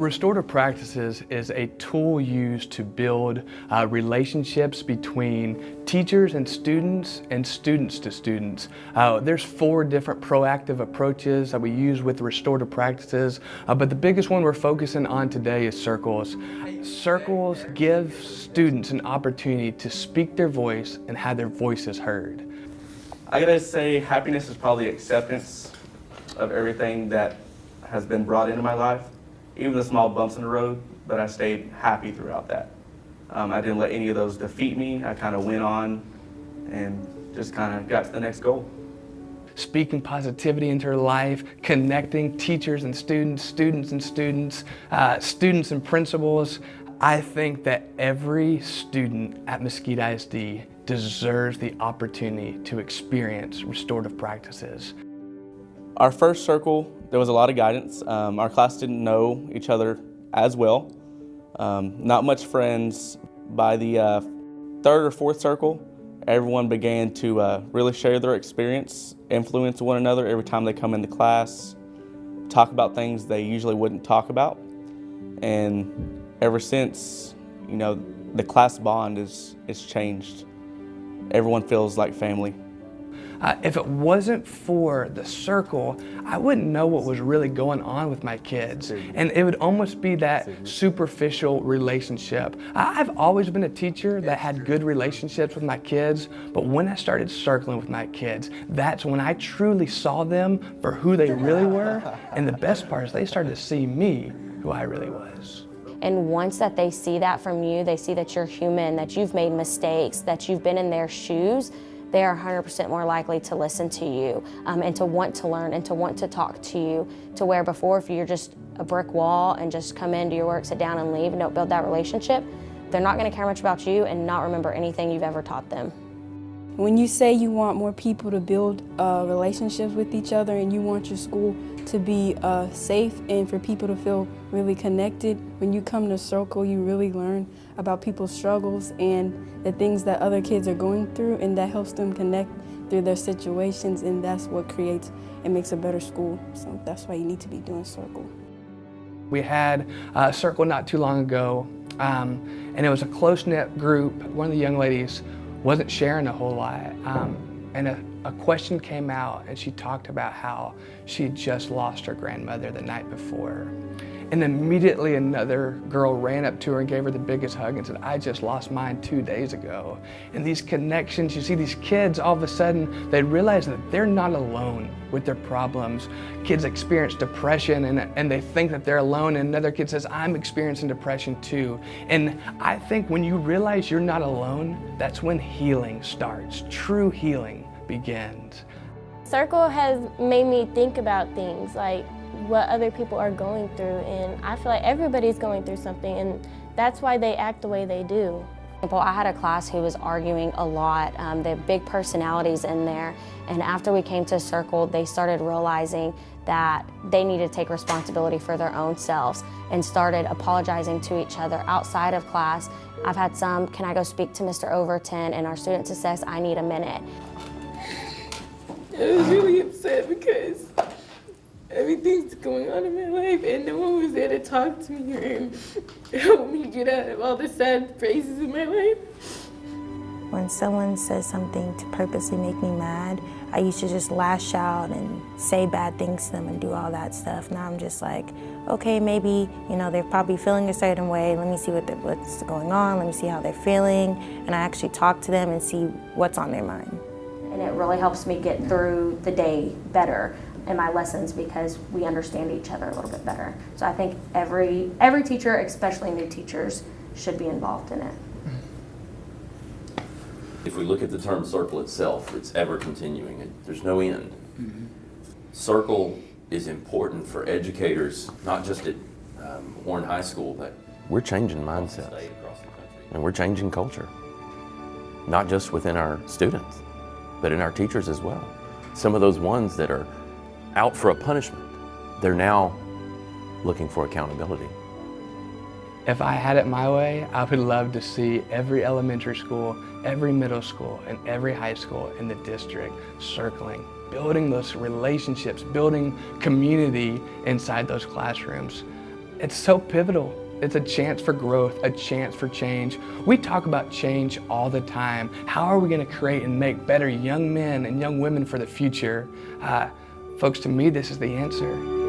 Restorative Practices is a tool used to build relationships between teachers and students to students. There's 4 different proactive approaches that we use with Restorative Practices, but the biggest one we're focusing on today is circles. Circles give students an opportunity to speak their voice and have their voices heard. I gotta say, happiness is probably acceptance of everything that has been brought into my life. Even the small bumps in the road, but I stayed happy throughout that. I didn't let any of those defeat me. I kind of went on and just kind of got to the next goal. Speaking positivity into her life, connecting teachers and students, students and principals. I think that every student at Mesquite ISD deserves the opportunity to experience restorative practices. Our first circle, there was a lot of guidance. Our class didn't know each other as well. Not much friends. By the 3rd or 4th circle, everyone began to really share their experience, influence one another every time they come into class, talk about things they usually wouldn't talk about. And ever since, you know, the class bond is changed. Everyone feels like family. If it wasn't for the circle, I wouldn't know what was really going on with my kids. And it would almost be that superficial relationship. I've always been a teacher that had good relationships with my kids, but when I started circling with my kids, that's when I truly saw them for who they really were. And the best part is they started to see me, who I really was. And once that they see that from you, they see that you're human, that you've made mistakes, that you've been in their shoes, they are 100% more likely to listen to you and to want to learn and to want to talk to you, to where before if you're just a brick wall and just come in, do your work, sit down and leave and don't build that relationship, they're not going to care much about you and not remember anything you've ever taught them. When you say you want more people to build relationships with each other and you want your school to be safe and for people to feel really connected, when you come to Circle, you really learn about people's struggles and the things that other kids are going through, and that helps them connect through their situations, and that's what creates and makes a better school. So that's why you need to be doing Circle. We had a Circle not too long ago, and it was a close-knit group. One of the young ladies wasn't sharing a whole lot, and a question came out, and she talked about how she had just lost her grandmother the night before. And immediately another girl ran up to her and gave her the biggest hug and said, I just lost mine 2 days ago. And these connections, you see these kids, all of a sudden, they realize that they're not alone with their problems. Kids experience depression and they think that they're alone, and another kid says, I'm experiencing depression too. And I think when you realize you're not alone, that's when healing starts. True healing begins. Circle has made me think about things like what other people are going through, and I feel like everybody's going through something, and that's why they act the way they do. I had a class who was arguing a lot. They have big personalities in there, and after we came to Circle, they started realizing that they needed to take responsibility for their own selves and started apologizing to each other outside of class. I've had some, can I go speak to Mr. Overton and our student success? I need a minute. I was really upset because everything's going on in my life and no one was there to talk to me or help me get out of all the sad phases in my life. When someone says something to purposely make me mad, I used to just lash out and say bad things to them and do all that stuff. Now I'm just like, okay, maybe, you know, they're probably feeling a certain way. Let me see what's going on. Let me see how they're feeling. And I actually talk to them and see what's on their mind. And it really helps me get through the day better in my lessons because we understand each other a little bit better. So I think every teacher, especially new teachers, should be involved in it. If we look at the term circle itself, it's ever continuing. There's no end. Circle is important for educators, not just at Warren High School, but we're changing mindsets and we're changing culture, not just within our students, but in our teachers as well. Some of those ones that are out for a punishment, they're now looking for accountability. If I had it my way, I would love to see every elementary school, every middle school, and every high school in the district circling, building those relationships, building community inside those classrooms. it's so pivotal. It's a chance for growth, a chance for change. We talk about change all the time. How are we going to create and make better young men and young women for the future? Folks, to me, this is the answer.